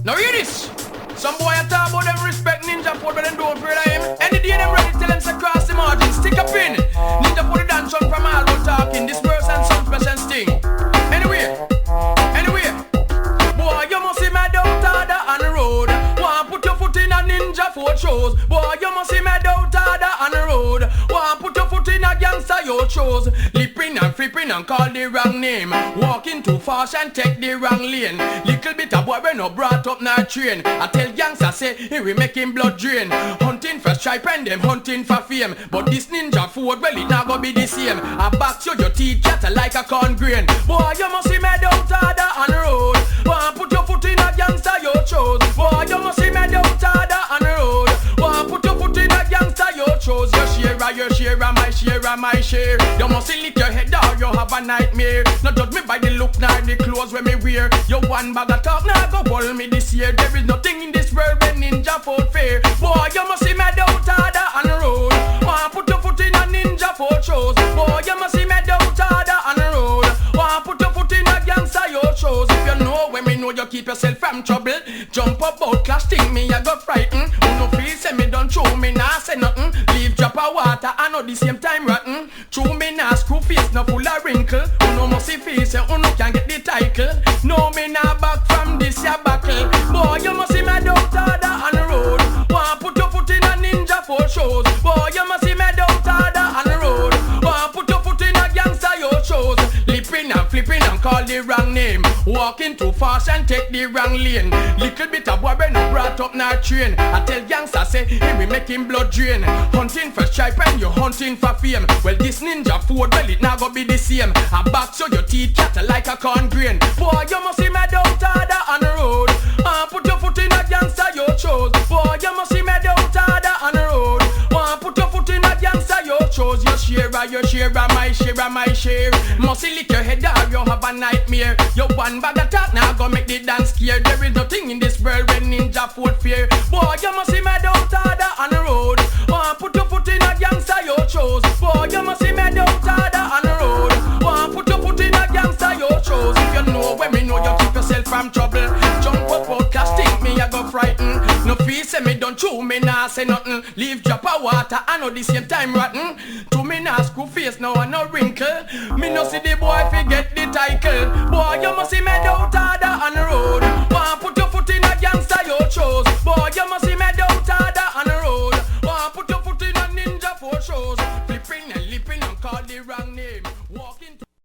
Now hear this. Some boy a talk about them respect Ninja Food, but them don't afraid of him. Any day them ready, tell them to cross the margin, stick a pin. Ninja Food the dance on from all about talking. This verse and some special sting. Anyway, boy you must see my doubt harder on the road. Want put your foot in a Ninja Food shows. Boy you must see my doubt harder on the road. Want put your foot in a gangster yo shows. Lipping and flipping and call the wrong name. Walking too fast and take the wrong lane. Little bit of boy when no brought up nor train. I tell gangster say he we make him blood drain. Hunting for stripe and them hunting for fame. But this Ninja Food, well it not gonna be the same. I box you your teeth chatter like a corn grain. Boy you must see me doubt harder on the road. Want put your foot in a gangster yo chose. Boy you must see me doubt harder on the road. Want put your foot in a gangster yo chose. Your share, my share. You must lick your head or you have a nightmare. Not judge me by the look nor the clothes when me wear. You one bag of talk now go hold me this year. There is nothing in this world when Ninja Food fair. Boy you must see me doubt harder on the road. Want put your foot in a Ninja Food shows. Boy you must see me doubt harder on the road. Want put your foot in a gangster yo shows. If you know when me know you keep yourself from trouble. Jump up out clash thing me I got frightened. Who no feel say me don't show me nah say nothing. Leave drop of water I know the same time rotten. Chew me nah screw face no full of wrinkle. Who no must see face say who no can get the title. No me nah back from this ya buckle. Boy you must see me doubt harder on the road. Want put your foot in a Ninja Food shows. Boy you must see me doubt harder on the road. Want put your foot in a gangster yo shows. Lipping and flipping and call the wrong name. Walking too fast and take the wrong lane. Little bit of boy when no brought up nor train. I tell gangster say he we make him blood drain. Hunting for stripe and you hunting for fame. Well this Ninja Food, well it not gonna be the same. I box so your teeth chatter like a corn grain. Boy you must see me doubt harder on the road. Put your foot in a gangster yo chose. Boy you must see me doubt harder on the road. Put your foot in a gangster yo chose. Your share, my share. Must lick your head or you have a nightmare. You one bag of talk now go make the dance scare. There is nothing in this world when Ninja Food fear. Boy you must see me doubt harder on the road. Put your foot in a gangster yo chose. Boy you must see me doubt harder on the road. Put your foot in a gangster yo chose. If you know when me know you keep yourself from trouble. Jump up out class think me I go frighten. No feel say me don't chew me nah say nothing. Leave drop of water I know the same time rotten. To me nah screw face now I no wrinkle. Me no see the boy fi get